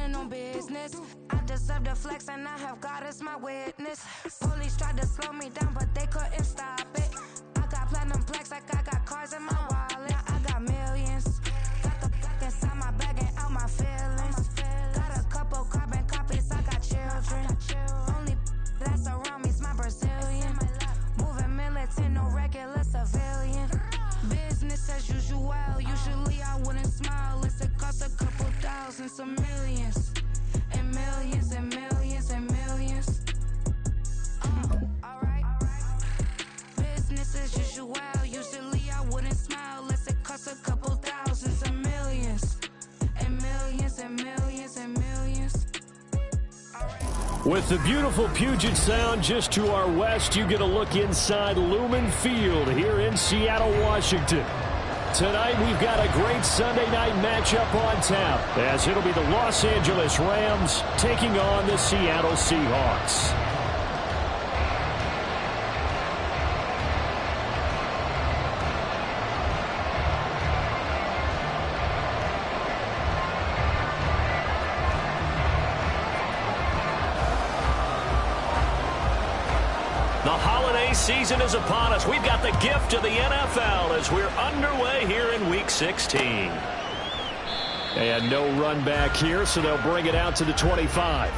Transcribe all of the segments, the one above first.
standing on business. I deserve the flex and I have God as my witness. Police tried to slow me down, but they couldn't stop it. I got platinum plaques like I got cars in my wallet. Now I got millions. Got the fuck inside my bag and out my feelings. Got a couple carbon copies, I got children. Only that's around me's my Brazilian. Moving militant, no regular civilian. Business as usual, usually I wouldn't smile. It's it cost a couple thousand, some millions. And millions and millions and millions. Alright. Business as usual, usually I wouldn't smile. Unless it cost a couple thousand, some millions. And millions and millions and millions. With the beautiful Puget Sound just to our west, you get a look inside Lumen Field here in Seattle, Washington. Tonight, we've got a great Sunday night matchup on tap, as it'll be the Los Angeles Rams taking on the Seattle Seahawks. The holiday season is upon us. We've got the gift of the NFL as we're underway here in Week 16. And no run back here, so they'll bring it out to the 25.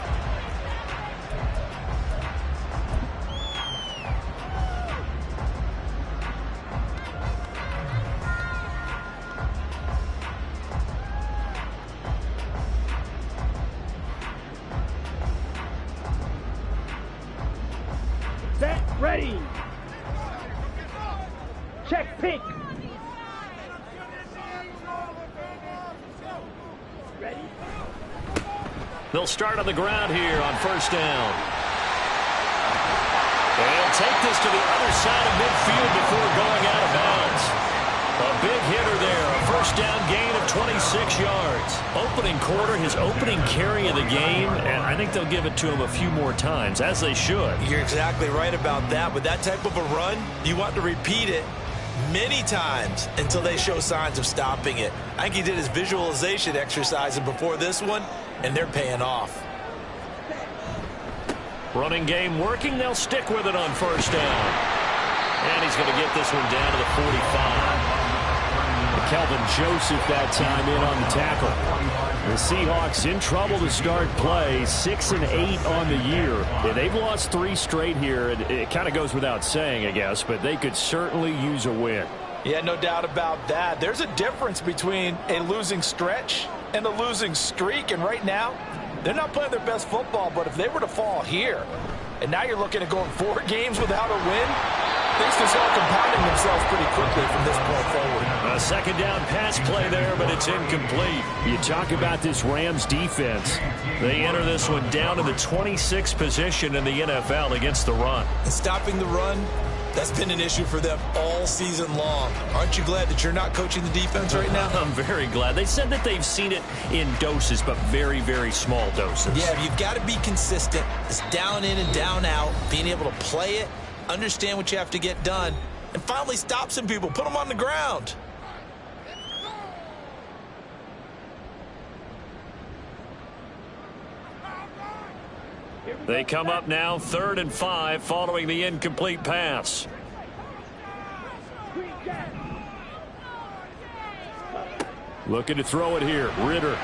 Set, ready. Check pink. Ready. They'll start on the ground here on first down. They'll take this to the other side of midfield before going out of bounds. A big hitter there, a first down gain of 26 yards. Opening quarter, his opening carry of the game, and I think they'll give it to him a few more times, as they should. You're exactly right about that. With that type of a run, you want to repeat it many times until they show signs of stopping it. I think he did his visualization exercises before this one, and they're paying off. Running game working, they'll stick with it on first down. And he's going to get this one down to the 45. Kelvin Joseph that time in on the tackle. The Seahawks in trouble to start play, 6-8 on the year. Yeah, they've lost 3 straight here. It kind of goes without saying, I guess, but they could certainly use a win. Yeah, no doubt about that. There's a difference between a losing stretch and a losing streak, and right now, they're not playing their best football, but if they were to fall here, and now you're looking at going 4 games without a win, things can start compounding themselves pretty quickly from this point forward. A second down pass play there, but it's incomplete. You talk about this Rams defense. They enter this one down to the 26th position in the NFL against the run. And stopping the run, that's been an issue for them all season long. Aren't you glad that you're not coaching the defense right now? I'm very glad. They said that they've seen it in doses, but very, very small doses. Yeah, you've got to be consistent. It's down in and down out, being able to play it, understand what you have to get done, and finally stop some people, put them on the ground. They come up now 3rd and 5 following the incomplete pass. Looking to throw it here. Ritter.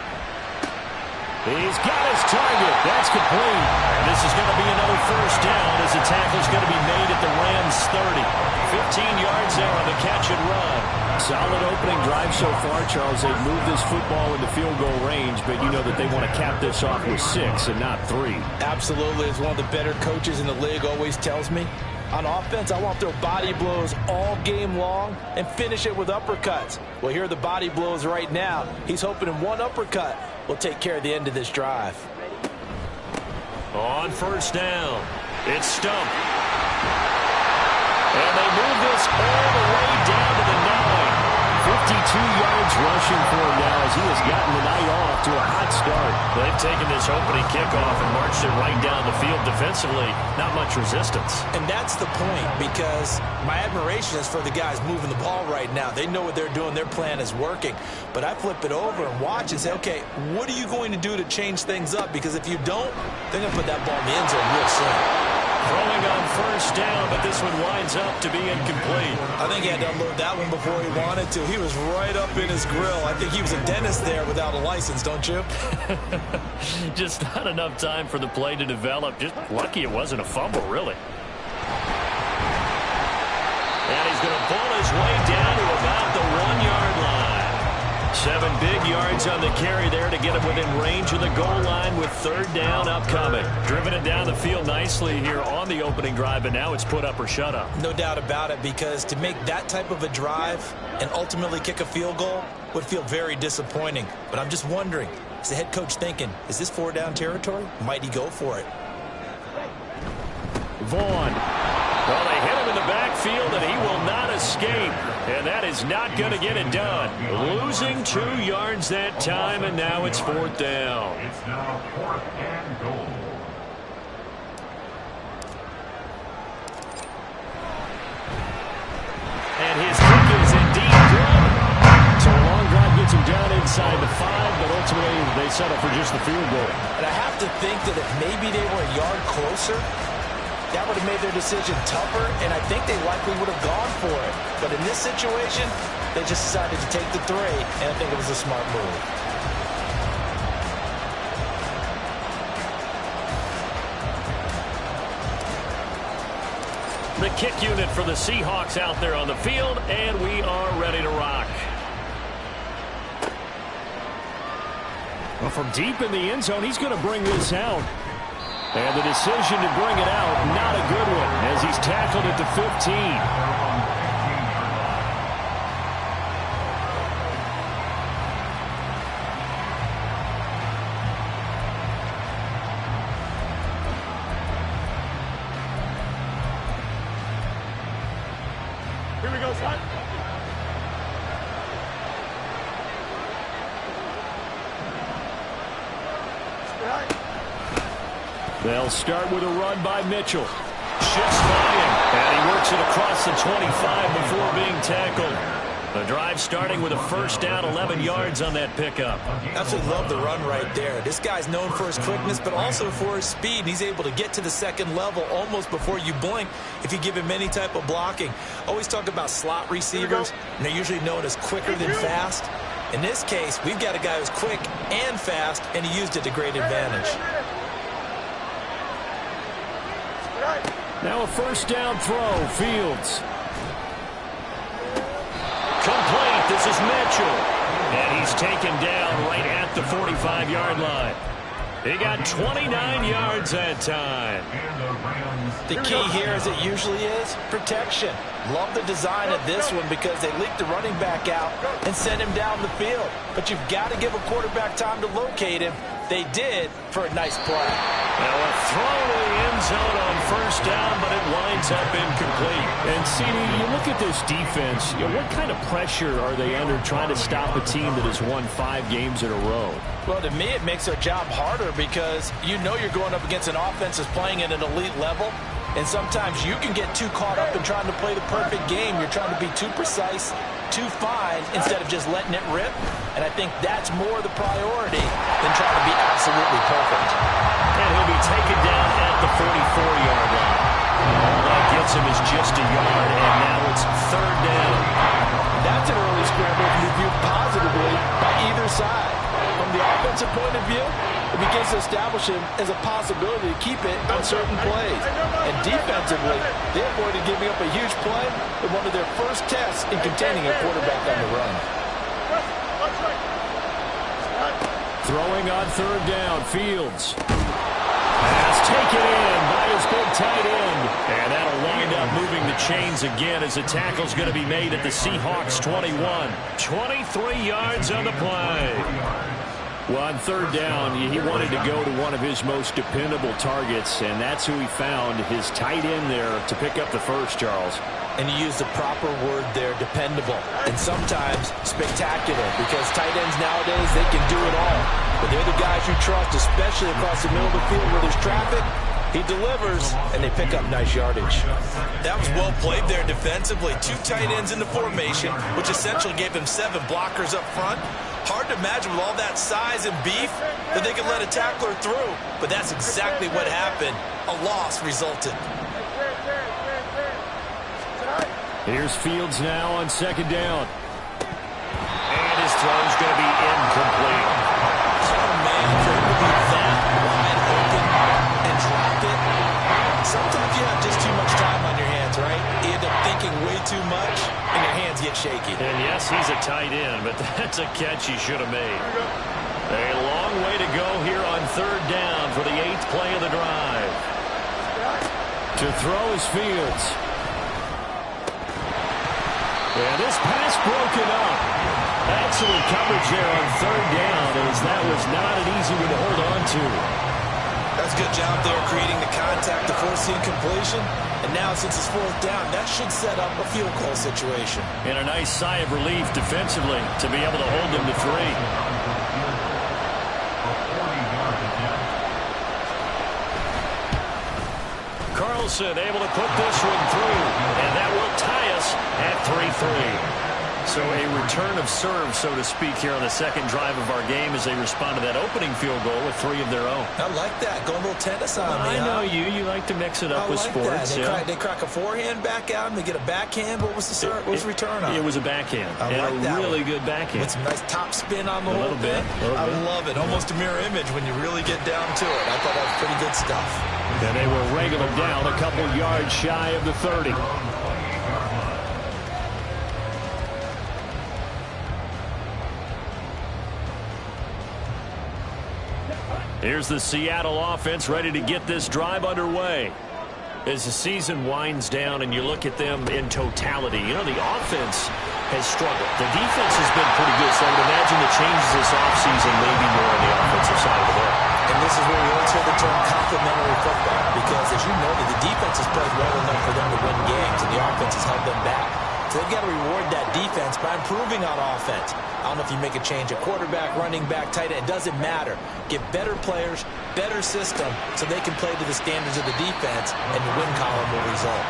He's got his target. That's complete. And this is going to be another first down as the tackle's going to be made at the Rams 30. 15 yards there on the catch and run. Solid opening drive so far, Charles. They've moved this football into field goal range, but you know that they want to cap this off with 6 and not 3. Absolutely. As one of the better coaches in the league always tells me, on offense, I want to throw body blows all game long and finish it with uppercuts. Well, here are the body blows right now. He's hoping in one uppercut will take care of the end of this drive. On first down, it's Stump. And they move this all the way down to the 9. 52 yards rushing for him now as he has gotten the night off to a hot start. They've taken this opening kickoff and marched it right down the field defensively. Not much resistance. And that's the point, because my admiration is for the guys moving the ball right now. They know what they're doing. Their plan is working. But I flip it over and watch and say, okay, what are you going to do to change things up? Because if you don't, they're going to put that ball in the end zone real soon. Throwing on first down, but this one winds up to be incomplete. I think he had to unload that one before he wanted to. He was right up in his grill. I think he was a dentist there without a license, don't you? Just not enough time for the play to develop. Just lucky it wasn't a fumble, really. And he's going to pull his way down to about the 1-yard line. 7 big yards on the carry there to get him within range of the goal line with third down upcoming. Driven it down the field nicely here on the opening drive, but now it's put up or shut up. No doubt about it, because to make that type of a drive and ultimately kick a field goal would feel very disappointing. But I'm just wondering, is the head coach thinking, is this 4-down territory? Might he go for it? Vaughn. Well, they hit him in the backfield, and he will not escape. And that is not going to get it done. Losing 2 yards that time, and now it's 4th down. It's now 4th and goal. And his kick is indeed good. So a long drive gets him down inside the 5, but ultimately they settle for just the field goal. And I have to think that if maybe they were a yard closer, that would have made their decision tougher, and I think they likely would have gone for it. But in this situation, they just decided to take the 3, and I think it was a smart move. The kick unit for the Seahawks out there on the field, and we are ready to rock. Well, from deep in the end zone, he's going to bring this out. And the decision to bring it out, not a good one, as he's tackled at the 15. Here we go, son. They'll start with a run by Mitchell. Shifts volume, and he works it across the 25 before being tackled. The drive starting with a first down, 11 yards on that pickup. Absolutely love the run right there. This guy's known for his quickness, but also for his speed. He's able to get to the second level almost before you blink if you give him any type of blocking. Always talk about slot receivers, and they're usually known as quicker than fast. In this case, we've got a guy who's quick and fast, and he used it to great advantage. Now a first down throw, Fields. Complete, this is Mitchell. And he's taken down right at the 45-yard line. He got 29 yards that time. The key here, as it usually is, protection. Love the design of this one because they leaked the running back out and sent him down the field. But you've got to give a quarterback time to locate him. They did for a nice play. Now a throw to the end zone on first down, but it winds up incomplete. And, CD, you look at this defense, what kind of pressure are they under trying to stop a team that has won 5 games in a row? Well, to me, it makes their job harder because you know you're going up against an offense that's playing at an elite level. And sometimes you can get too caught up in trying to play the perfect game. You're trying to be too precise, too fine, instead of just letting it rip. And I think that's more the priority than trying to be absolutely perfect. And he'll be taken down at the 44-yard line. All that gets him is just a yard, and now it's third down. That's an early scramble to be viewed positively by either side. From the offensive point of view, it begins to establish him as a possibility to keep it on certain plays. And defensively, they avoided giving up a huge play in one of their first tests in containing a quarterback on the run. Throwing on third down, Fields. Pass taken in by his big tight end. And that'll wind up moving the chains again as the tackle's going to be made at the Seahawks 21. 23 yards on the play. Well, on third down, he wanted to go to one of his most dependable targets, and that's who he found, his tight end there, to pick up the first, Charles. And you use the proper word there, dependable, and sometimes spectacular, because tight ends nowadays, they can do it all. But the They're the guys you trust, especially across the middle of the field where there's traffic. He delivers, and they pick up nice yardage. That was well played there defensively. 2 tight ends in the formation, which essentially gave them 7 blockers up front. Hard to imagine with all that size and beef that they could let a tackler through. But that's exactly what happened. A loss resulted. Here's Fields now on 2nd down. And his throw's going to be incomplete. Oh, man, for him to be that wide open and drop it. Sometimes you have just too much time on your hands, right? You end up thinking way too much, and your hands get shaky. And yes, he's a tight end, but that's a catch he should have made. A long way to go here on 3rd down for the 8th play of the drive. To throw is Fields. And this pass broken up. Excellent coverage there on 3rd down, as that was not an easy one to hold on to. That's a good job there creating the contact to force the incompletion. And now since it's 4th down, that should set up a field goal situation. And a nice sigh of relief defensively to be able to hold them to 3. Carlson able to put this one through, and that will tie us at 3-3. So a return of serve, so to speak, here on the 2nd drive of our game as they respond to that opening field goal with 3 of their own. I like that. Going a little tennis on me. I know you. You like to mix it up with like sports. That. They crack a forehand back out, and they get a backhand. What was the serve? What was the return on? It was a backhand. I and like a that really one. good backhand. With some nice top spin on the whole bit. I love it. Almost a mirror image when you really get down to it. I thought that was pretty good stuff. And they will wrangle him down a couple yards shy of the 30. Here's the Seattle offense ready to get this drive underway. As the season winds down and you look at them in totality, you know, the offense has struggled. The defense has been pretty good, so I would imagine the changes this offseason may be more on the offensive side of the ball. And this is where we always hear the term complementary football, because as you noted, the defense has played well enough for them to win games, and the offense has held them back. So they've got to reward that defense by improving on offense. I don't know if you make a change at quarterback, running back, tight end. It doesn't matter. Get better players, better system, so they can play to the standards of the defense, and the win column will result.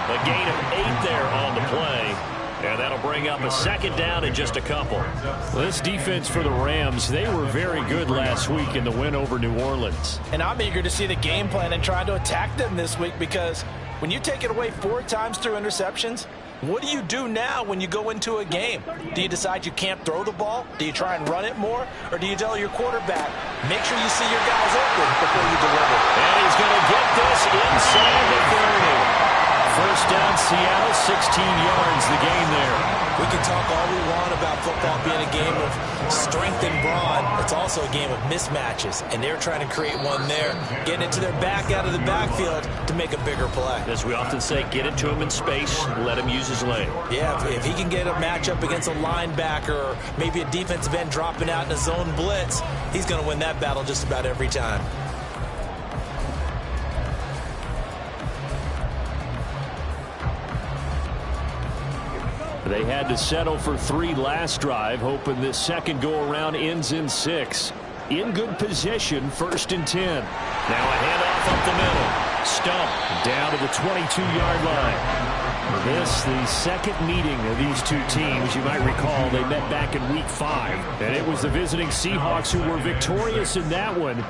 A gain of 8 there on the play. And that'll bring up a 2nd down in just a couple. Well, this defense for the Rams, they were very good last week in the win over New Orleans. And I'm eager to see the game plan and try to attack them this week, because when you take it away 4 times through interceptions, what do you do now when you go into a game? Do you decide you can't throw the ball? Do you try and run it more? Or do you tell your quarterback, make sure you see your guys open before you deliver? And he's going to get this inside the 30. First down, Seattle, 16 yards, the gain there. We can talk all we want about football being a game of strength and brawn. It's also a game of mismatches, and they're trying to create one there, getting it to their back out of the backfield to make a bigger play. As we often say, get it to him in space, let him use his leg. Yeah, if he can get a matchup against a linebacker or maybe a defensive end dropping out in a zone blitz, he's going to win that battle just about every time. They had to settle for 3 last drive, hoping this second go-around ends in 6. In good position, 1st and 10. Now a handoff up the middle. Stump down to the 22-yard line. This, the second meeting of these two teams. You might recall they met back in Week 5. And it was the visiting Seahawks who were victorious in that one.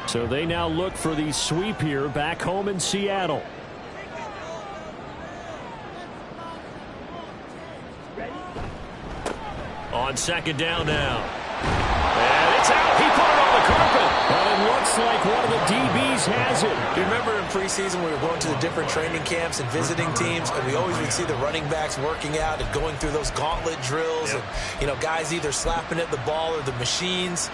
So they now look for the sweep here back home in Seattle. On 2nd down now. And it's out. He put it on the carpet. But it looks like one of the DBs has it. You remember in preseason we were going to the different training camps and visiting teams, and we always would see the running backs working out and going through those gauntlet drills. Yep. And, you know, guys either slapping at the ball or the machines.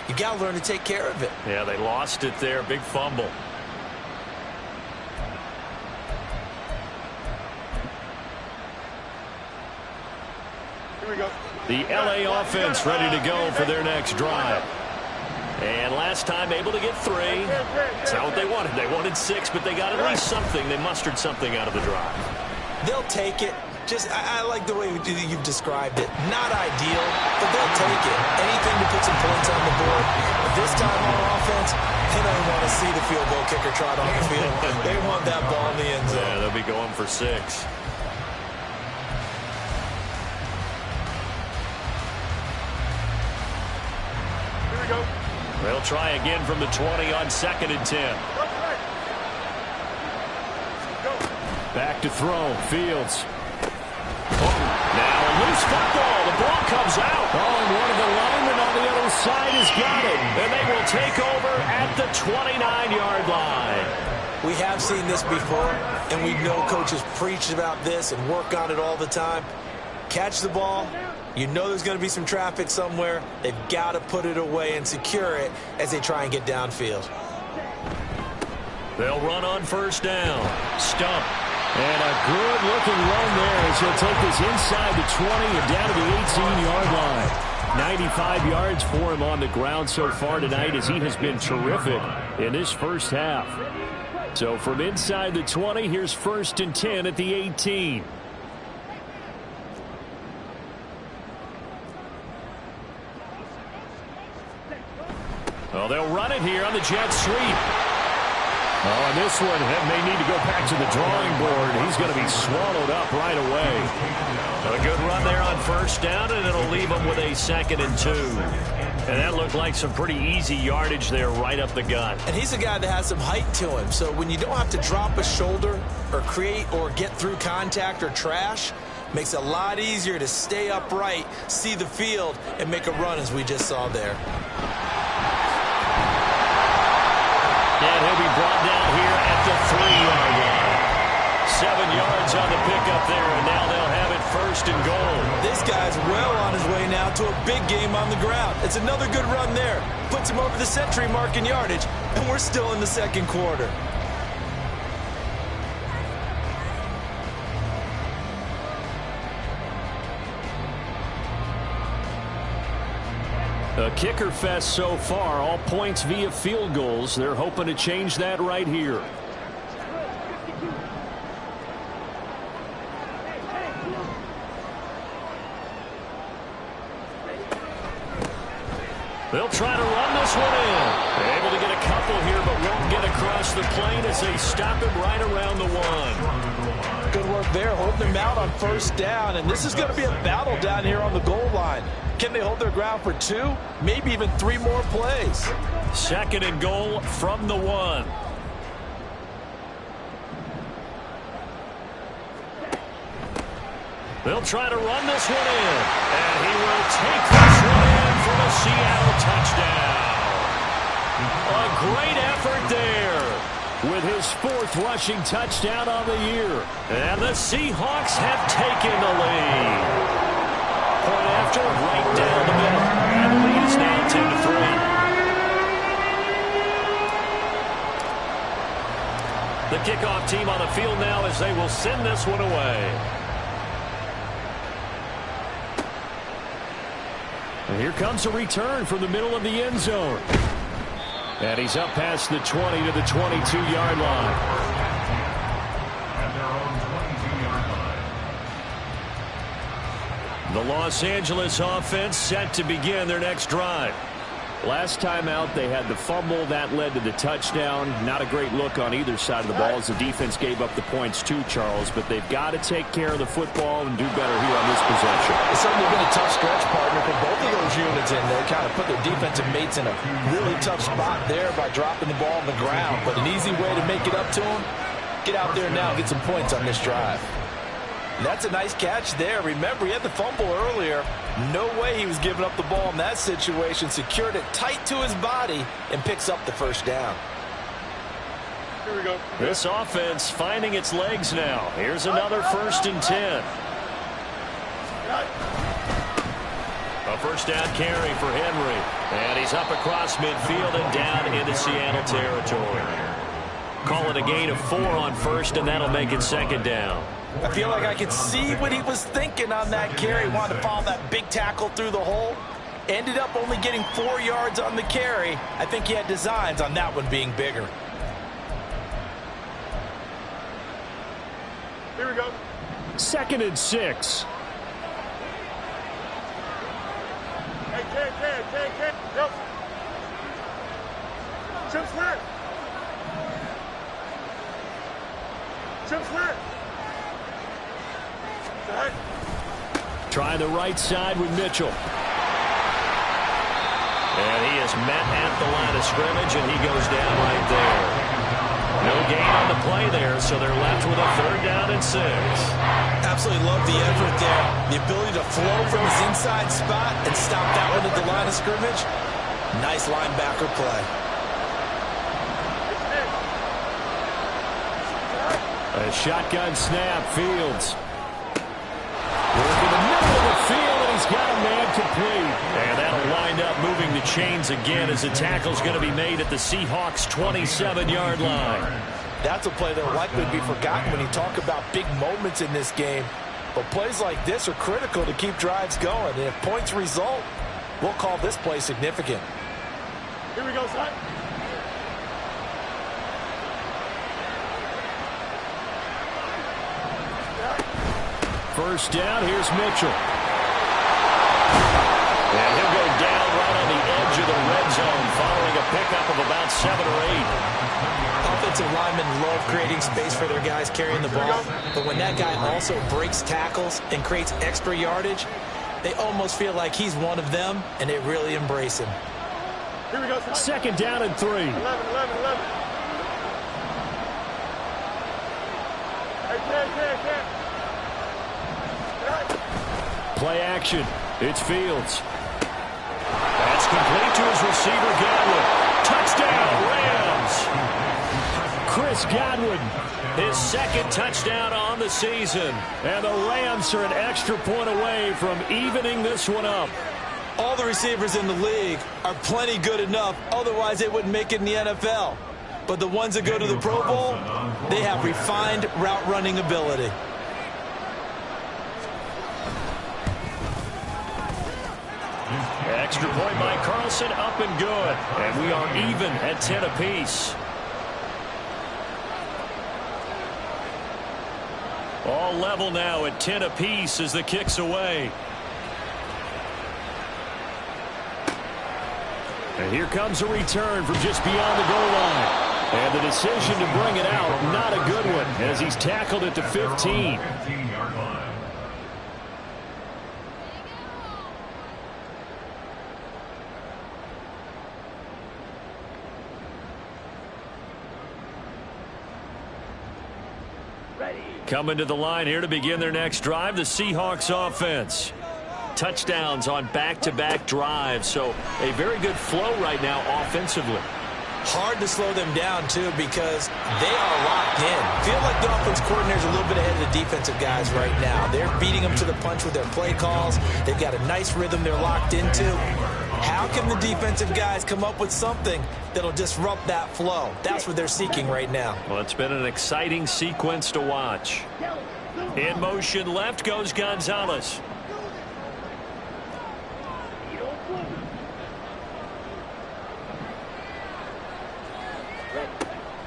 You got to learn to take care of it. Yeah, they lost it there. Big fumble. Here we go. The LA offense ready to go for their next drive. And last time able to get 3. That's not what they wanted. They wanted 6, but they got at least something. They mustered something out of the drive. They'll take it. Just, I like the way you've described it. Not ideal, but they'll take it. Anything to put some points on the board. They don't want to see the field goal kicker trot on the field. They want that ball in the end zone. Yeah, they'll be going for 6. Here we go. They'll try again from the 20 on 2nd and 10. Back to throw. Fields. Now a loose football. The ball comes out. Oh, and one of the linemen on the other side has got it. And they will take over at the 29-yard line. We have seen this before, and we know coaches preach about this and work on it all the time. Catch the ball. You know there's going to be some traffic somewhere. They've got to put it away and secure it as they try and get downfield. They'll run on 1st down. Stump. And a good-looking run there as he'll take this inside the 20 and down to the 18-yard line. 95 yards for him on the ground so far tonight as he has been terrific in this first half. So from inside the 20, here's 1st and 10 at the 18. Well, they'll run it here on the jet sweep. Oh, and this one may need to go back to the drawing board. He's going to be swallowed up right away. A good run there on 1st down, and it'll leave them with a 2nd and 2. And that looked like some pretty easy yardage there right up the gut. And he's a guy that has some height to him, so when you don't have to drop a shoulder or create or get through contact or trash, makes it a lot easier to stay upright, see the field, and make a run as we just saw there. And he'll be brought down here at the 3-yard line. 7 yards on the pickup there, and now they'll have it 1st and goal. This guy's well on his way now to a big game on the ground. It's another good run there. Puts him over the century mark in yardage, and we're still in the 2nd quarter. A kicker fest so far, all points via field goals. They're hoping to change that right here. They'll try to run this one in. They're able to get a couple here, but won't get across the plane as they stop him right around the 1. Good work there, holding him out on 1st down, and this is going to be a battle down here on the goal line. Can they hold their ground for 2, maybe even 3 more plays? 2nd and goal from the 1. They'll try to run this one in, and he will take this one in for a Seattle touchdown. A great effort there. With his 4th rushing touchdown on the year. And the Seahawks have taken the lead. Point after, right down the middle. And the lead is now 10-3. The kickoff team on the field now as they will send this one away. And here comes a return from the middle of the end zone. And he's up past the 20 to the 22-yard line. At their own 22-yard line. The Los Angeles offense set to begin their next drive. Last time out, they had the fumble. That led to the touchdown. Not a great look on either side of the ball as the defense gave up the points too, Charles. But they've got to take care of the football and do better here on this possession. It's certainly been a tough stretch, partner, for both of those units in there. Kind of put their defensive mates in a really tough spot there by dropping the ball on the ground. But an easy way to make it up to them, get out there now and get some points on this drive. That's a nice catch there. Remember, he had the fumble earlier. No way he was giving up the ball in that situation. Secured it tight to his body and picks up the 1st down. Here we go. This offense finding its legs now. Here's another 1st and 10. A 1st down carry for Henry. And he's up across midfield and down into Seattle territory. Call it a gain of 4 on 1st, and that'll make it 2nd down. I feel like I could see what he was thinking on that carry. Wanted to follow that big tackle through the hole. Ended up only getting 4 yards on the carry. I think he had designs on that one being bigger. Here we go. 2nd and 6. Hey, Ken. Yep. Chip slant. Chip slant. Back. Trying the right side with Mitchell. And he is met at the line of scrimmage, and he goes down right there. No gain on the play there, so they're left with a 3rd down and 6. Absolutely love the effort there. The ability to flow from his inside spot and stop that one at the line of scrimmage. Nice linebacker play. A shotgun snap, Fields. Working the middle of the field, and he's got a man complete. And that'll wind up moving the chains again as the tackle's going to be made at the Seahawks' 27-yard line. That's a play that will likely be forgotten when you talk about big moments in this game. But plays like this are critical to keep drives going. And if points result, we'll call this play significant. Here we go, son. First down, here's Mitchell. And he'll go down right on the edge of the red zone following a pickup of about 7 or 8. Offensive linemen love creating space for their guys carrying the ball. But when that guy also breaks tackles and creates extra yardage, they almost feel like he's one of them, and they really embrace him. Here we go, son. 2nd down and 3. 11. Hey, 10. Play action. It's Fields. That's complete to his receiver, Godwin. Touchdown, Rams! Chris Godwin. His 2nd touchdown on the season. And the Rams are an extra point away from evening this one up. All the receivers in the league are plenty good enough, otherwise they wouldn't make it in the NFL. But the ones that go to the Pro Bowl, they have refined route running ability. Extra point by Carlson, up and good. And we are even at 10 apiece. All level now at 10 apiece as the kick's away. And here comes a return from just beyond the goal line. And the decision to bring it out, not a good one, as he's tackled at the 15. 15-yard line. Coming to the line here to begin their next drive, the Seahawks offense. Touchdowns on back-to-back drives, so a very good flow right now offensively. Hard to slow them down, too, because they are locked in. Feel like the offense coordinator's a little bit ahead of the defensive guys right now. They're beating them to the punch with their play calls. They've got a nice rhythm they're locked into. How can the defensive guys come up with something that'll disrupt that flow? That's what they're seeking right now. Well, it's been an exciting sequence to watch. In motion left goes Gonzalez.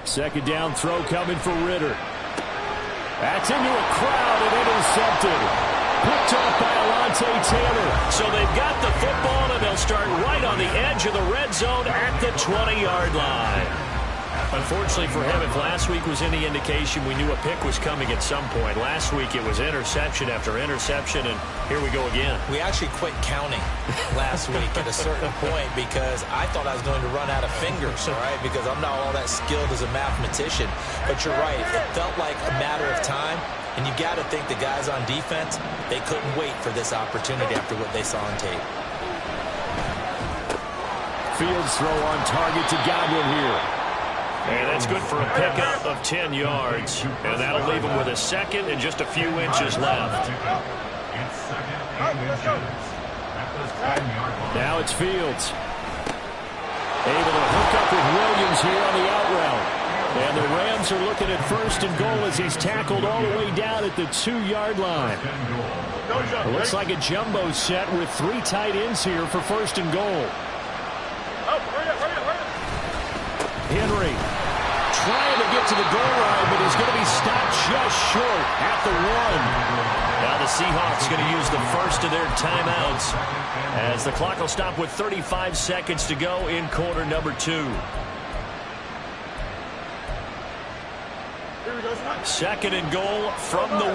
Second down throw coming for Ritter. That's into a crowd and intercepted. Picked off by Alontae Taylor. So they've got the football, and they'll start right on the edge of the red zone at the 20-yard line. Unfortunately for him, if last week was any indication, we knew a pick was coming at some point. Last week it was interception after interception, and here we go again. We actually quit counting last week at a certain point because I thought I was going to run out of fingers, all right, because I'm not all that skilled as a mathematician. But you're right. It felt like a matter of time, and you got to think the guys on defense, they couldn't wait for this opportunity after what they saw on tape. Fields throw on target to Godwin here. And that's good for a pickup of 10 yards. And that'll leave him with a second and just a few inches left. Now it's Fields. Able to hook up with Williams here on the out route. And the Rams are looking at 1st and goal as he's tackled all the way down at the 2-yard line. It looks like a jumbo set with 3 tight ends here for 1st and goal. Henry trying to get to the goal line, but he's going to be stopped just short at the 1. Now the Seahawks going to use the first of their timeouts as the clock will stop with 35 seconds to go in quarter number 2. Here we go, son. Second and goal from the 1.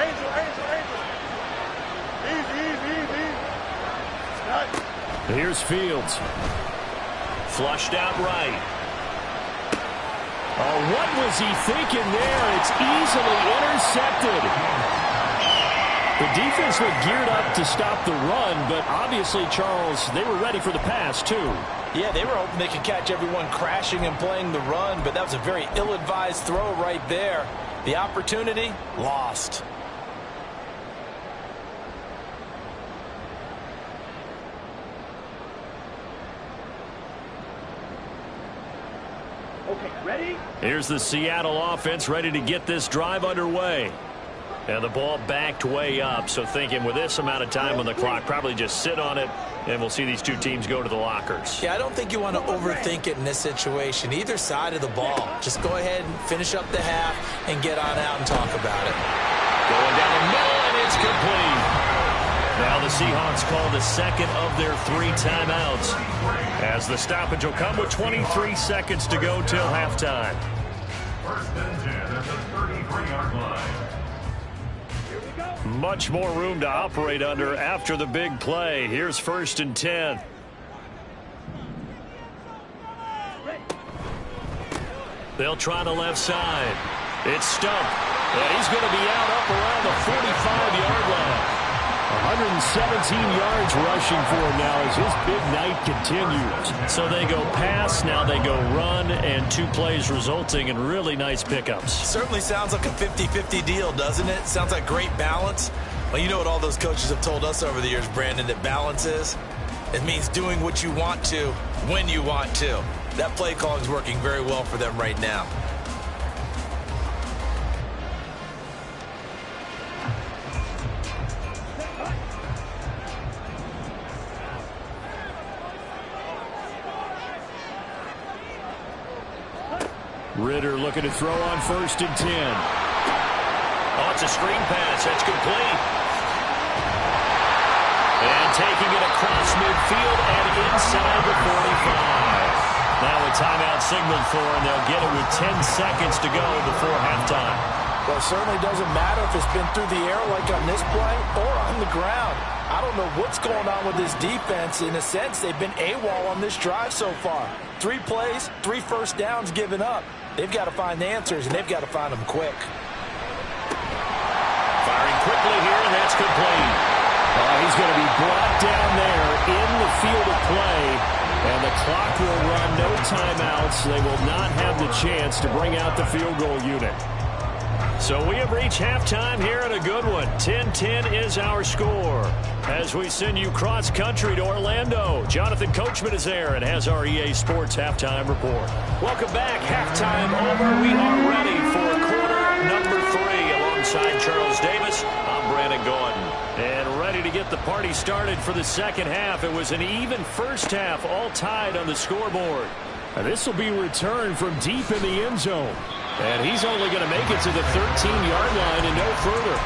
Angel, Angel, Angel. Easy, easy, easy. Nice. Here's Fields. Flushed out right. Oh, what was he thinking there? It's easily intercepted. The defense looked geared up to stop the run, but obviously, Charles, they were ready for the pass, too. Yeah, they were hoping they could catch everyone crashing and playing the run, but that was a very ill-advised throw right there. The opportunity, lost. Okay, ready? Here's the Seattle offense ready to get this drive underway. And the ball backed way up, so thinking with this amount of time on the clock, probably just sit on it, and we'll see these two teams go to the lockers. Yeah, I don't think you want to overthink it in this situation. Either side of the ball. Just go ahead and finish up the half and get on out and talk about it. Going down the middle, and it's complete. Now the Seahawks call the second of their 3 timeouts, as the stoppage will come with 23 seconds to go till halftime. First and 10 at the 33-yard line. Much more room to operate under after the big play. Here's first and 10. They'll try the left side. It's Stumped. And he's going to be out up around the 45-yard line. 117 yards rushing for him now as his big night continues. So they go pass, now they go run, and 2 plays resulting in really nice pickups. Certainly sounds like a 50-50 deal, doesn't it? Sounds like great balance. Well, you know what all those coaches have told us over the years, Brandon, that balance is? It means doing what you want to when you want to. That play calling is working very well for them right now. Ritter looking to throw on first and 10. Oh, it's a screen pass. That's complete. And taking it across midfield and inside the 45. Now a timeout signaled for, and they'll get it with 10 seconds to go before halftime. Well, it certainly doesn't matter if it's been through the air like on this play or on the ground. I don't know what's going on with this defense. In a sense, they've been AWOL on this drive so far. 3 plays, 3 first downs given up. They've got to find the answers, and they've got to find them quick. Firing quickly here, and that's complete. He's going to be brought down there in the field of play, and the clock will run. No timeouts. They will not have the chance to bring out the field goal unit. So we have reached halftime here in a good one. 10-10 is our score. As we send you cross-country to Orlando, Jonathan Coachman is there and has our EA Sports Halftime Report. Welcome back. Halftime over. We are ready for quarter number 3. Alongside Charles Davis, I'm Brandon Gordon. And ready to get the party started for the second half. It was an even first half, all tied on the scoreboard. And this will be returned from deep in the end zone. And he's only going to make it to the 13-yard line and no further.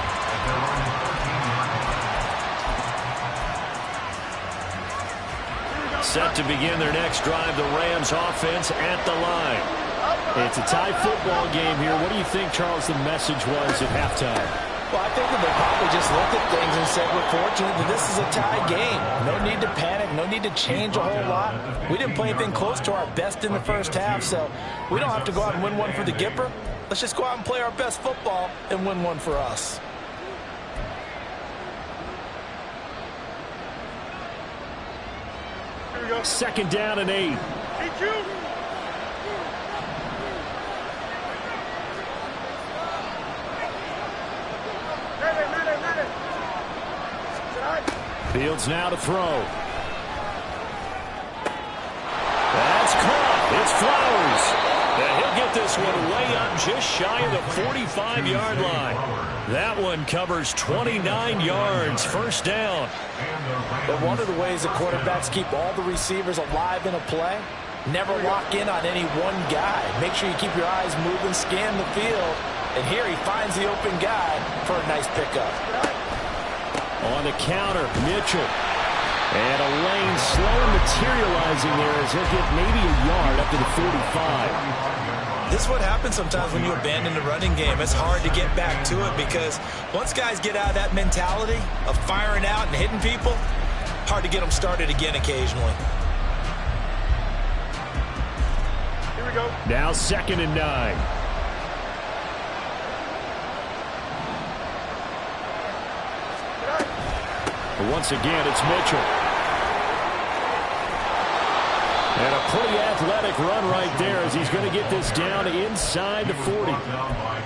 Set to begin their next drive, the Rams offense at the line. It's a tie football game here. What do you think, Charles, the message was at halftime? Well, I think that they probably just looked at things and said, we're fortunate that this is a tie game. No need to panic. No need to change a whole lot. We didn't play anything close to our best in the first half, so we don't have to go out and win one for the Gipper. Let's just go out and play our best football and win one for us. Here we go. Second down and 8. Hey, Q. Fields now to throw. That's caught. It's Flowers. And he'll get this one way up just shy of the 45-yard line. That one covers 29 yards. First down. But one of the ways the quarterbacks keep all the receivers alive in a play, never lock in on any one guy. Make sure you keep your eyes moving, scan the field. And here he finds the open guy for a nice pickup. On the counter, Mitchell. And a lane slowing the materializing there as he'll get maybe a yard up to the 45. This is what happens sometimes when you abandon the running game. It's hard to get back to it because once guys get out of that mentality of firing out and hitting people, hard to get them started again occasionally. Here we go. Now 2nd and 9. Once again, it's Mitchell. And a pretty athletic run right there as he's going to get this down inside the 40.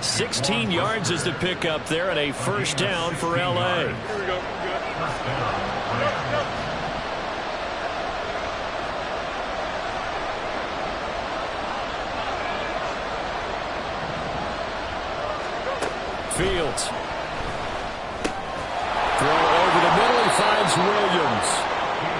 16 yards is the pickup there and a first down for L.A. Here we go. Fields. Throw over the middle. He finds Williams.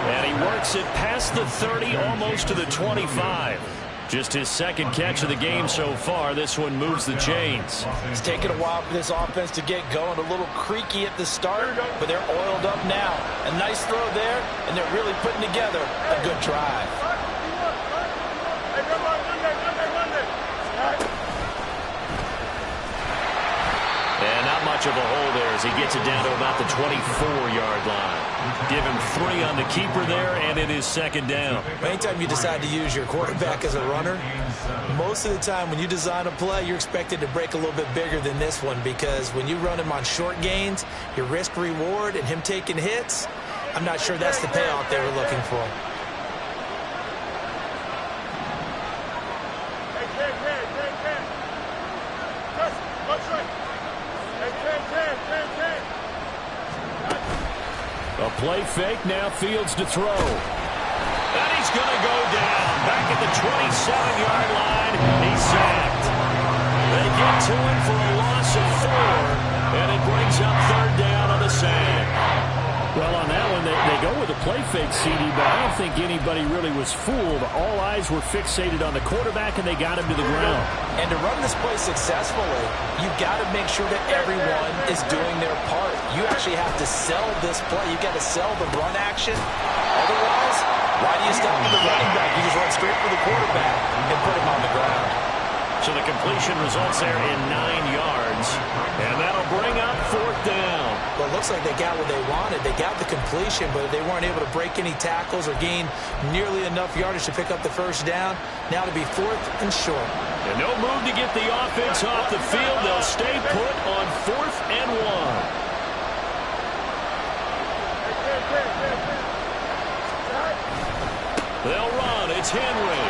And he works it past the 30, almost to the 25. Just his 2nd catch of the game so far. This one moves the chains. It's taken a while for this offense to get going. A little creaky at the start, but they're oiled up now. A nice throw there, and they're really putting together a good drive. And not much of a hole there as he gets it down to about the 24-yard line. Give him 3 on the keeper there, and it is 2nd down. Anytime you decide to use your quarterback as a runner, most of the time when you design a play, you're expected to break a little bit bigger than this one because when you run him on short gains, your risk-reward and him taking hits, I'm not sure that's the payoff they were looking for. A play fake, now Fields to throw. And he's going to go down. Back at the 27-yard line. He's sacked. They get to him for a loss of 4. And it brings up 3rd down on the sack. Well, on that one, they go with a play fake, CD, but I don't think anybody really was fooled. All eyes were fixated on the quarterback, and they got him to the ground. And to run this play successfully, you've got to make sure that everyone is doing their part. You actually have to sell this play. You've got to sell the run action. Otherwise, why do you stop with the running back? You just run straight for the quarterback and put him on the ground. So the completion results there in 9 yards. And that'll bring up 4th down. Well, it looks like they got what they wanted. They got the completion, but they weren't able to break any tackles or gain nearly enough yardage to pick up the first down. Now to be 4th and short. And no move to get the offense off the field. They'll stay put on 4th and 1. They'll run. It's Henry.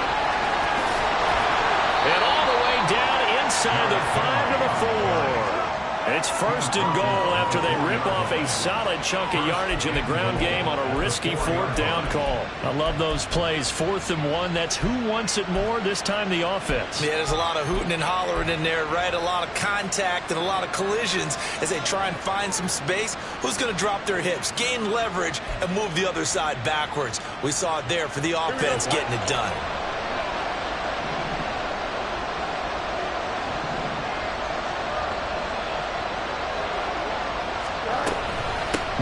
And all the way down inside the 5 to the 4. It's 1st and goal after they rip off a solid chunk of yardage in the ground game on a risky 4th down call. I love those plays. 4th and 1. That's who wants it more, this time the offense. Yeah, there's a lot of hooting and hollering in there, right? A lot of contact and a lot of collisions as they try and find some space. Who's going to drop their hips, gain leverage, and move the other side backwards? We saw it there for the offense getting it done.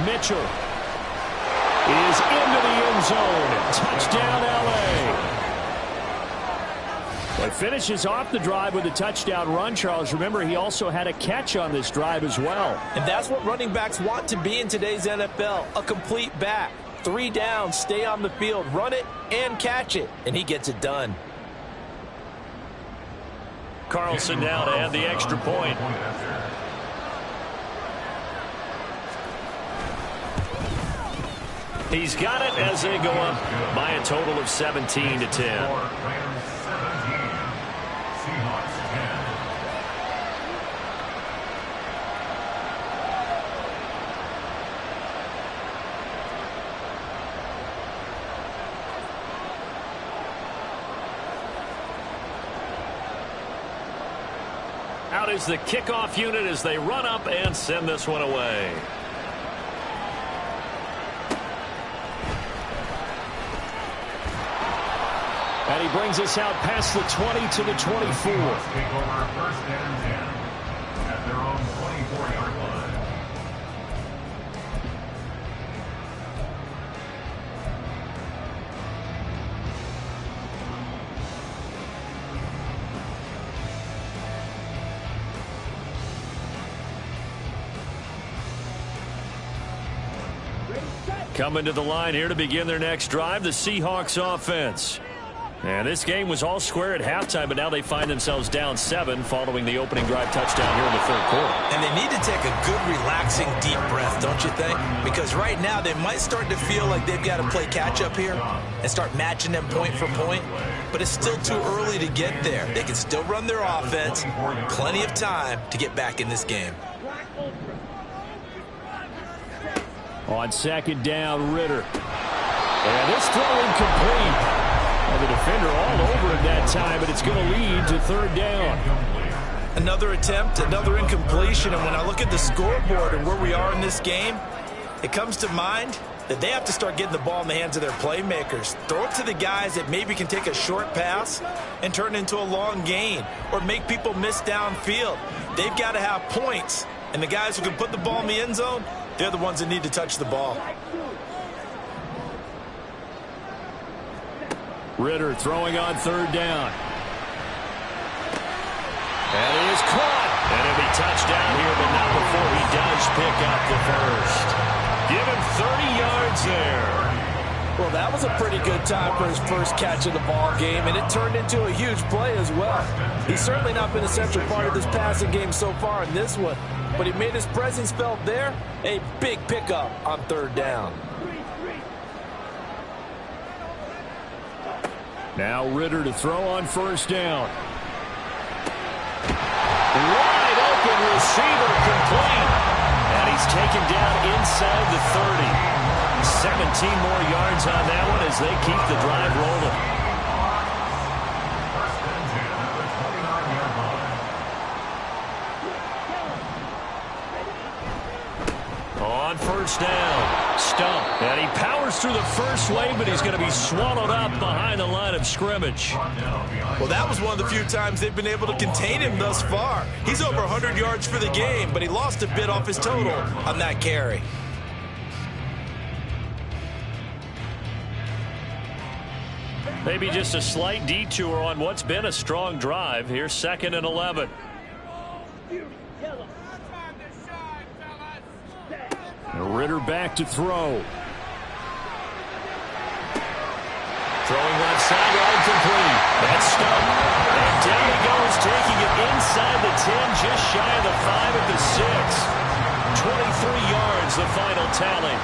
Mitchell is into the end zone. Touchdown, L.A. Well, finishes off the drive with a touchdown run, Charles. Remember, he also had a catch on this drive as well. And that's what running backs want to be in today's NFL, a complete back. 3 downs, stay on the field, run it, and catch it. And he gets it done. Carlson now to add the extra point. He's got it as they go up by a total of 17 to 10. Out is the kickoff unit as they run up and send this one away. And he brings us out past the 20 to the 24. Take over 1st and 10 at their own 24-yard line. Coming to the line here to begin their next drive, the Seahawks offense. And this game was all square at halftime, but now they find themselves down 7 following the opening drive touchdown here in the third quarter. And they need to take a good, relaxing, deep breath, don't you think? Because right now they might start to feel like they've got to play catch-up here and start matching them point for point. But it's still too early to get there. They can still run their offense. Plenty of time to get back in this game. On second down, Ritter. And this throw incomplete. Well, the defender all over him that time, but it's going to lead to third down. Another attempt, another incompletion, and when I look at the scoreboard and where we are in this game, it comes to mind that they have to start getting the ball in the hands of their playmakers. Throw it to the guys that maybe can take a short pass and turn it into a long gain or make people miss downfield. They've got to have points, and the guys who can put the ball in the end zone, they're the ones that need to touch the ball. Ritter throwing on third down. And it is caught. And it'll be touchdown here, but not before he does pick up the first. Give him 30 yards there. Well, that was a pretty good time for his first catch of the ball game, and it turned into a huge play as well. He's certainly not been a central part of this passing game so far in this one, but he made his presence felt there. A big pickup on third down. Now Ritter to throw on first down. Wide open receiver complete. And he's taken down inside the 30. 17 more yards on that one as they keep the drive rolling. On first down, Stump. And he powers through the first wave, but he's going to be swallowed up behind the line of scrimmage. Well, that was one of the few times they've been able to contain him thus far. He's over 100 yards for the game, but he lost a bit off his total on that carry. Maybe just a slight detour on what's been a strong drive. Here's 2nd and 11. Ritter back to throw. Throwing left sideline complete. That's Stump. And down he goes, taking it inside the 10, just shy of the 5 at the 6. 23 yards, the final tally.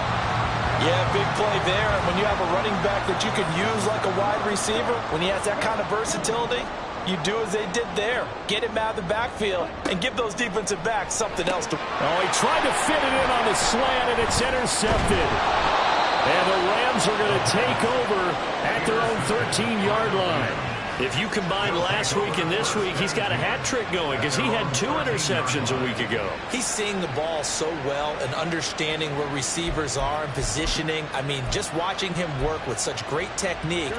Yeah, big play there. And when you have a running back that you can use like a wide receiver, when he has that kind of versatility, you do as they did there. Get him out of the backfield and give those defensive backs something else to... Oh, he tried to fit it in on the slant, and it's intercepted. And the Rams are going to take over at their own 13-yard line. If you combine last week and this week, he's got a hat trick going because he had 2 interceptions a week ago. He's seeing the ball so well and understanding where receivers are and positioning. I mean, just watching him work with such great technique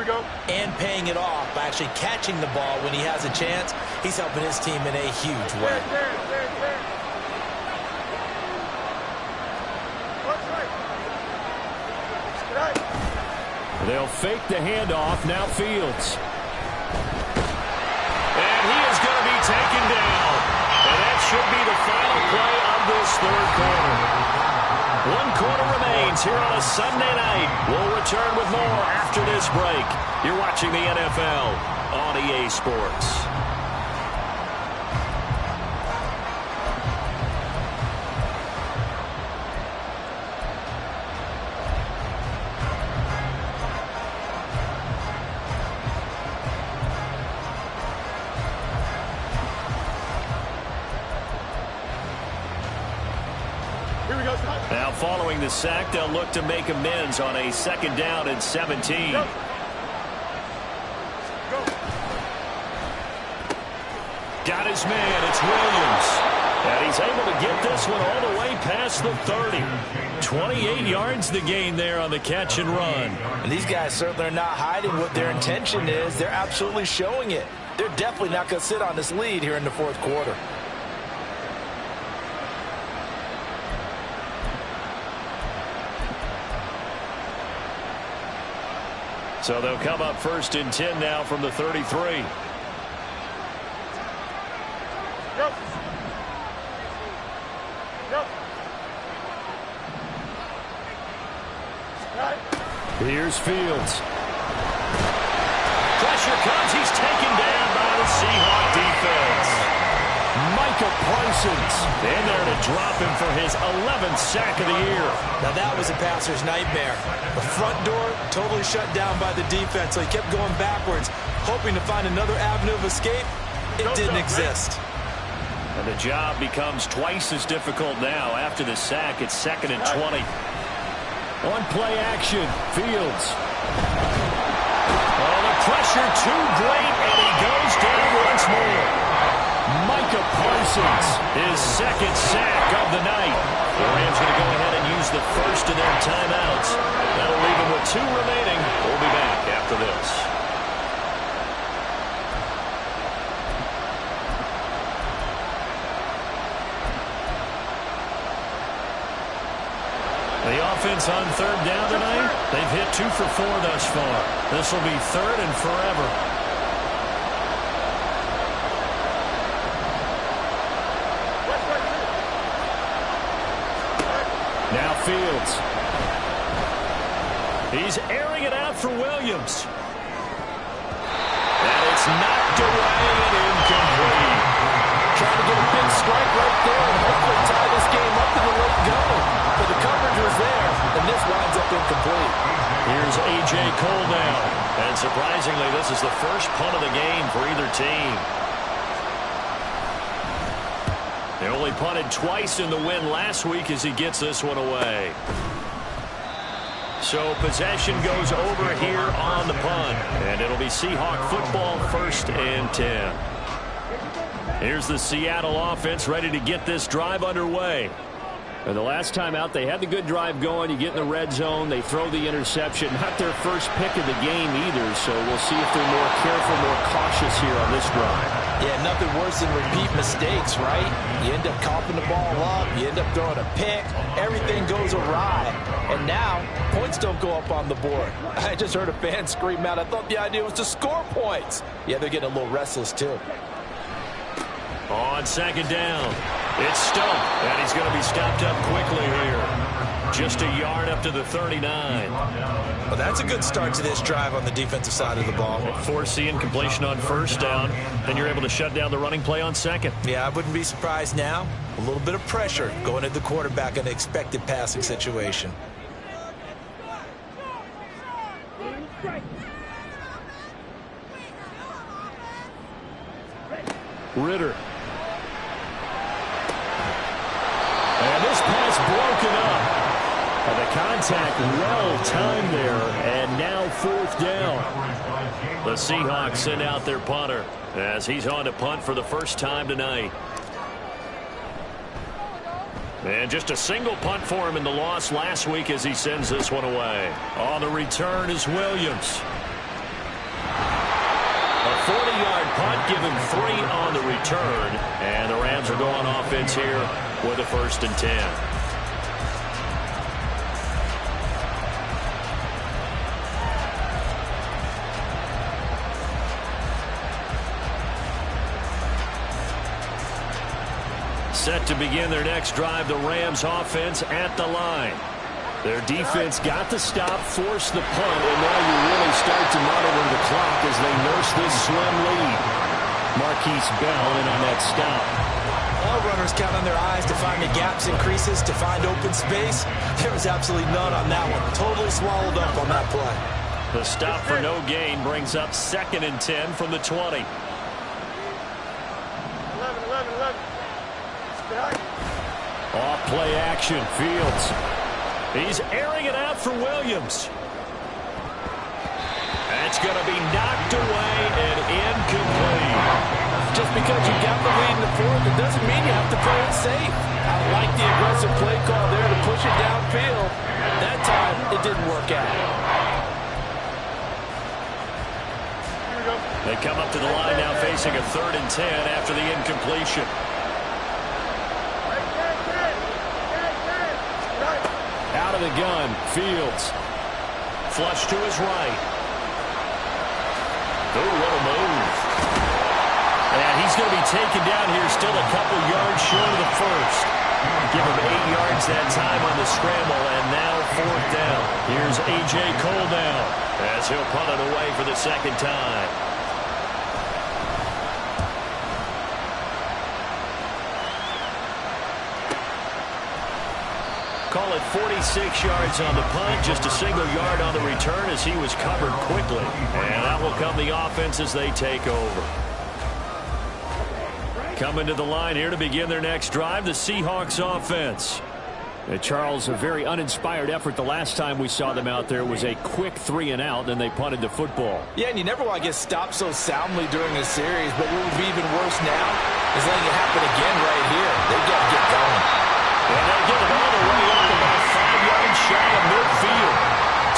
and paying it off by actually catching the ball when he has a chance, he's helping his team in a huge way. They'll fake the handoff. Now Fields. And he is going to be taken down. And that should be the final play of this third quarter. 1 quarter remains here on a Sunday night. We'll return with more after this break. You're watching the NFL on EA Sports. Now following the sack, they'll look to make amends on a 2nd down and 17. Go. Got his man, it's Williams. And he's able to get this one all the way past the 30. 28 yards the gain there on the catch and run. And these guys certainly are not hiding what their intention is. They're absolutely showing it. They're definitely not going to sit on this lead here in the 4th quarter. So they'll come up 1st and 10 now from the 33. Here's Fields. Pressure comes. He's taken down by the Seahawk defense. Micah Parsons in there to drop him for his 11th sack of the year. Now that was a passer's nightmare. The front door totally shut down by the defense, so he kept going backwards, hoping to find another avenue of escape. It didn't exist. And the job becomes twice as difficult now. After the sack, it's 2nd and 20. On play action, Fields. Oh, the pressure too great, and he goes down once more. Micah Parsons, his 2nd sack of the night. The Rams going to go ahead and use the first of their timeouts. That'll leave them with 2 remaining. We'll be back after this. The offense on 3rd down tonight, they've hit 2 for 4 thus far. This will be 3rd and forever. Now Fields. He's airing it out for Williams. And it's knocked away and incomplete. Trying to get a big strike right there and hopefully tie this game up in the late go. But the coverage was there, and this winds up incomplete. Here's A.J. Cole now. And surprisingly, this is the first punt of the game for either team. They only punted twice in the win last week as he gets this one away. So possession goes over here on the punt. And it'll be Seahawk football, 1st and 10. Here's the Seattle offense ready to get this drive underway. And the last time out, they had the good drive going. You get in the red zone, they throw the interception. Not their first pick of the game either, so we'll see if they're more careful, more cautious here on this drive. Yeah, nothing worse than repeat mistakes, right? You end up coughing the ball up, you end up throwing a pick, everything goes awry. And now, points don't go up on the board. I just heard a fan scream out, I thought the idea was to score points. Yeah, they're getting a little restless too. On 2nd down, it's Stumpf, and he's going to be stopped up quickly here. Just a yard up to the 39. Well, that's a good start to this drive on the defensive side of the ball. Force the incompletion on 1st down, then you're able to shut down the running play on 2nd. Yeah, I wouldn't be surprised now. A little bit of pressure going at the quarterback in an expected passing situation. Ritter. And this pass broken up. And the contact well-timed there, and now 4th down. The Seahawks send out their punter as he's on to punt for the first time tonight. And just a single punt for him in the loss last week as he sends this one away. On the return is Williams. A 40-yard punt, give him 3 on the return. And the Rams are going offense here with a 1st and 10. Set to begin their next drive, the Rams offense at the line. Their defense got the stop, forced the punt, and now you really start to monitor the clock as they nurse this slim lead. Marquise Bell in on that stop. All runners count on their eyes to find the gaps and creases, to find open space. There was absolutely none on that one. Totally swallowed up on that play. The stop for no gain brings up 2nd and 10 from the 20. 11. Off play action, Fields. He's airing it out for Williams. That's going to be knocked away and incomplete. Just because you got the lead in the 4th, it doesn't mean you have to play it safe. I like the aggressive play call there to push it downfield. That time, it didn't work out. They come up to the line now facing a 3rd and 10 after the incompletion. Out of the gun, Fields. Flush to his right. Oh, what a move. And he's going to be taken down here, still a couple yards short of the 1st. Give him 8 yards that time on the scramble, and now 4th down. Here's A.J. Cole now as he'll punt it away for the second time. Call it 46 yards on the punt, just a single yard on the return as he was covered quickly. And that will come the offense as they take over. Coming to the line here to begin their next drive, the Seahawks offense. Charles, a very uninspired effort the last time we saw them out there was a quick 3-and-out, and they punted the football. Yeah, and you never want to get stopped so soundly during a series, but what would be even worse now is letting it happen again right here. They've got to get going. And they get it all the way up about 5 yards shy of midfield.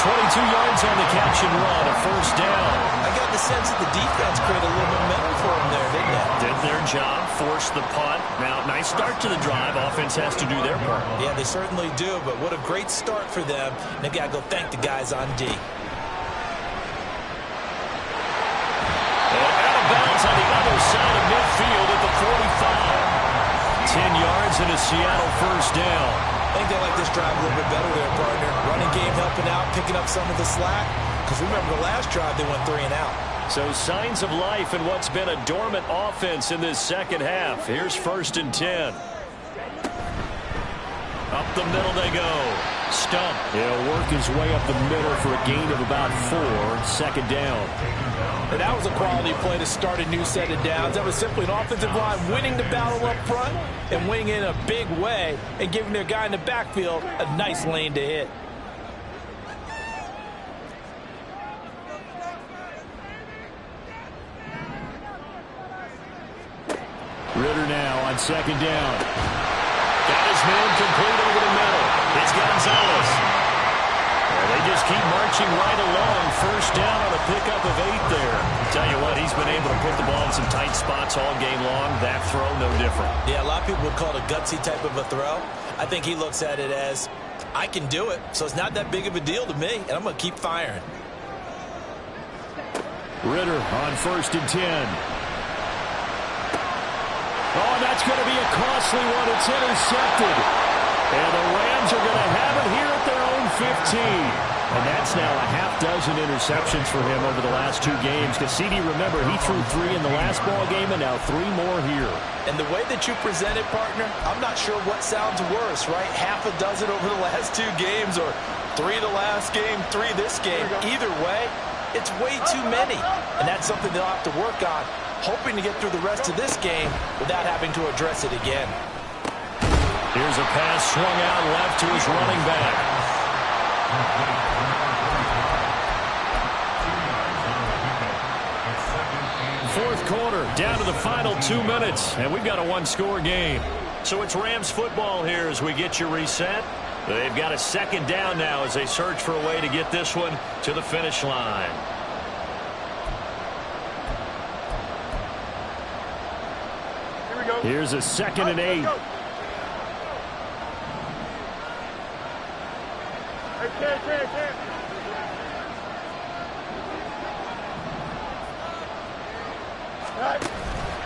22 yards on the catch and run, a 1st down. I got the sense that the defense created a little momentum for them there, didn't it? Did their job, forced the punt. Now, nice start to the drive. Offense has to do their part. Yeah, they certainly do, but what a great start for them. And they've got to go thank the guys on D. And out of bounds on the other side of midfield at the 45. 10 yards and a Seattle 1st down. I think they like this drive a little bit better there, partner. Running game helping out, picking up some of the slack. Because remember, the last drive they went 3-and-out. So signs of life in what's been a dormant offense in this second half. Here's 1st and 10. Up the middle they go. Stump. He'll work his way up the middle for a gain of about 4. 2nd down. And that was a quality play to start a new set of downs. That was simply an offensive line winning the battle up front and winning in a big way and giving their guy in the backfield a nice lane to hit. Ritter now on 2nd down. Got his man complete over the middle. It's Gonzalez. Well, they just keep marching right along. 1st down on a pickup of 8 there. Tell you what, he's been able to put the ball in some tight spots all game long. That throw, no different. Yeah, a lot of people would call it a gutsy type of a throw. I think he looks at it as, I can do it, so it's not that big of a deal to me, and I'm going to keep firing. Ritter on 1st and 10. Oh, and that's going to be a costly one. It's intercepted. And the Rams are going to have it here at their own 15. And that's now a half dozen interceptions for him over the last 2 games. Because CD, remember, he threw 3 in the last ball game and now 3 more here. And the way that you present it, partner, I'm not sure what sounds worse, right? Half a dozen over the last 2 games or 3 the last game, 3 this game. Either way, it's way too many. And that's something they'll have to work on, hoping to get through the rest of this game without having to address it again. Here's a pass swung out left to his running back. 4th quarter, down to the final 2 minutes, and we've got a 1-score game. So it's Rams football here as we get you reset. They've got a 2nd down now as they search for a way to get this one to the finish line. Here we go. Here's a 2nd and 8.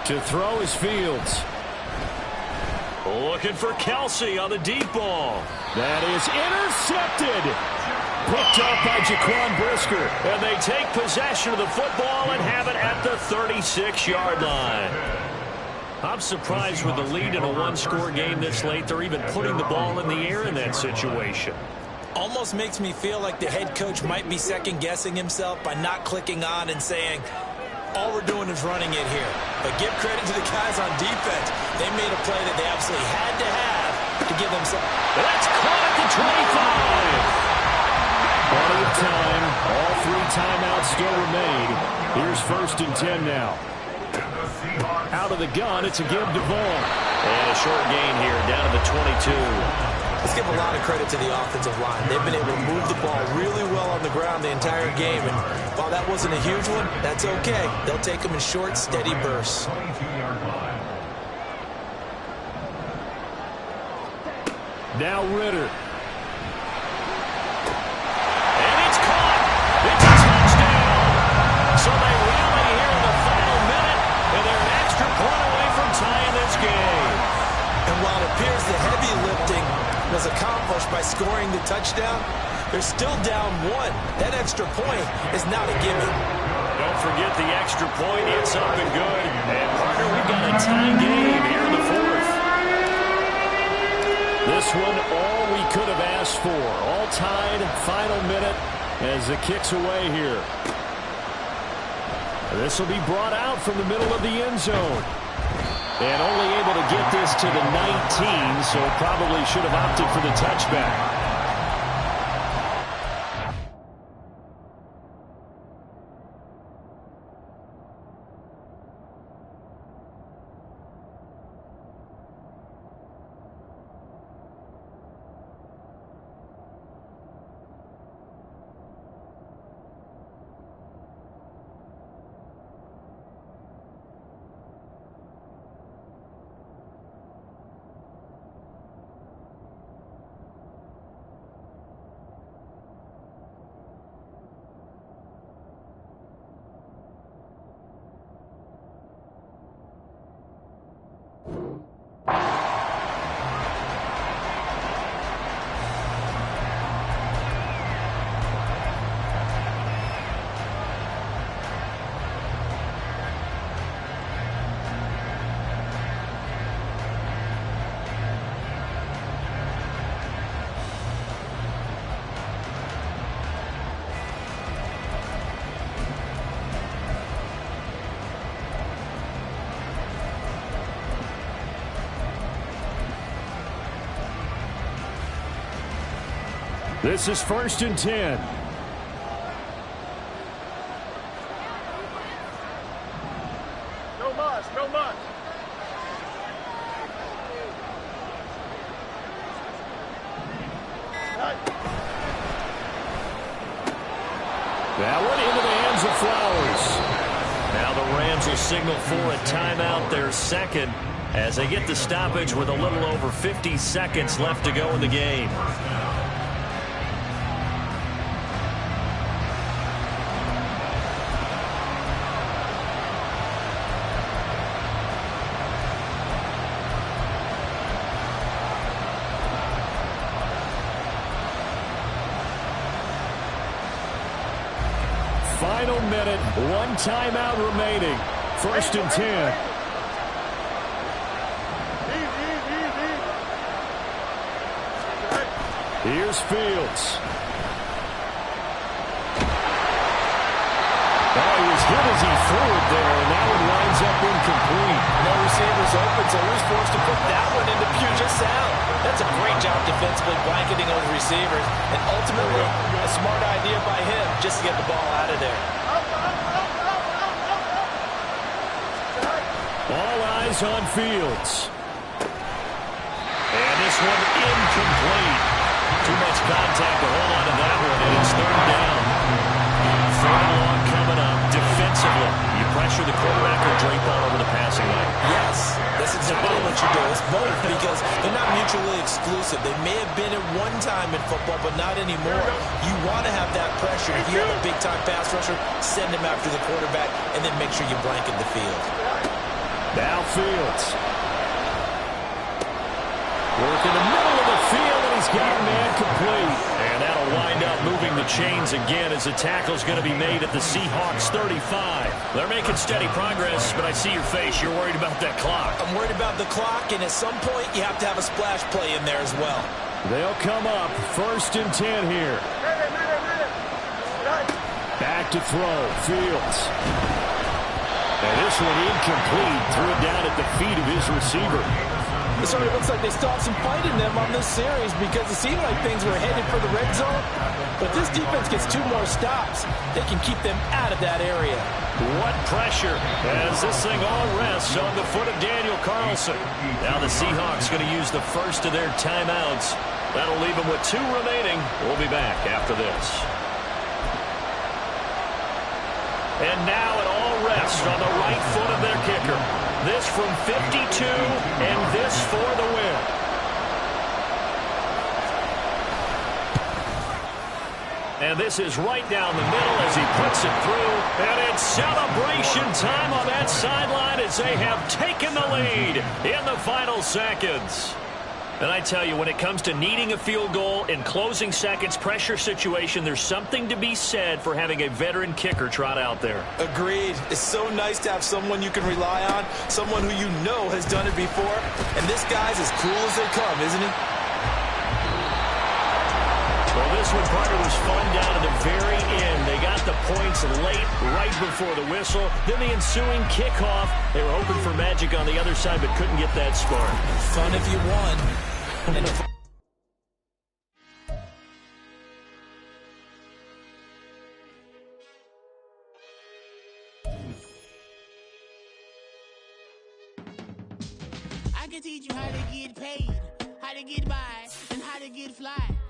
To throw is Fields. Looking for Kelsey on the deep ball. That is intercepted. Picked up by Jaquan Brisker. And they take possession of the football and have it at the 36-yard line. I'm surprised with the lead in a 1-score game this late. They're even putting the ball in the air in that situation. Almost makes me feel like the head coach might be second-guessing himself by not clicking on and saying, all we're doing is running it here. But give credit to the guys on defense. They made a play that they absolutely had to have to give themselves. That's caught at the 25. Plenty of time. All 3 timeouts still remain. Here's 1st and 10 now. Out of the gun, it's a give to Vaughn. And a short gain here, down to the 22. Let's give a lot of credit to the offensive line. They've been able to move the ball really well on the ground the entire game. And while that wasn't a huge one, that's okay. They'll take them in short, steady bursts. Now Ritter. And it's caught. It's a touchdown. So they rally here in the final minute, and they're an extra point away from tying this game. And while it appears the heavy scoring the touchdown, they're still down 1. That extra point is not a gimme. Don't forget the extra point. It's up and good. And, partner, we've got a tie game here in the 4th. This one, all we could have asked for. All tied, final minute as it kicks away here. This will be brought out from the middle of the end zone. And only able to get this to the 19, so probably should have opted for the touchback. This is 1st and 10. No muss, no muss. That one into the hands of Flowers. Now the Rams will signal for a timeout, their second, as they get the stoppage with a little over 50 seconds left to go in the game. Final minute, 1 timeout remaining. 1st and 10. Here's Fields. Oh, he was hit as he threw it there, and that one winds up incomplete. No receivers open, so he's forced to put that one into Puget Sound. That's a great job defensively blanketing those receivers, and ultimately a smart idea by him just to get the ball out of there. All eyes on Fields. And this one incomplete. Too much contact to hold on to that one, and it's 3rd down. 3rd and long coming up defensively. You pressure the quarterback or drape all over the passing lane. Yes, that's exactly what you do. It's both because they're not mutually exclusive. They may have been at one time in football, but not anymore. You want to have that pressure. If you have a big-time pass rusher, send him after the quarterback, and then make sure you blanket the field. Now Fields. Work in the middle of the field, and he's got a man complete. And that'll wind up moving the chains again as the tackle's going to be made at the Seahawks 35. They're making steady progress, but I see your face. You're worried about that clock. I'm worried about the clock, and at some point, you have to have a splash play in there as well. They'll come up 1st and 10 here. Back to throw. Fields. And this one incomplete. Threw it down at the feet of his receiver. It sort of looks like they still have some fight in them on this series because it seemed like things were headed for the red zone. But this defense gets 2 more stops. They can keep them out of that area. What pressure as this thing all rests on the foot of Daniel Carlson. Now the Seahawks going to use the first of their timeouts. That'll leave them with 2 remaining. We'll be back after this. And now it all rests on the right foot of their kicker. This from 52, and this for the win. And this is right down the middle as he puts it through. And it's celebration time on that sideline as they have taken the lead in the final seconds. And I tell you, when it comes to needing a field goal in closing seconds, pressure situation, there's something to be said for having a veteran kicker trot out there. Agreed. It's so nice to have someone you can rely on, someone who you know has done it before. And this guy's as cool as they come, isn't he? Well, this one, partner, was fun down to the very end. They got the points late, right before the whistle. Then the ensuing kickoff. They were hoping for magic on the other side, but couldn't get that spark. Fun if you won. I can teach you how to get paid, how to get by, and how to get fly.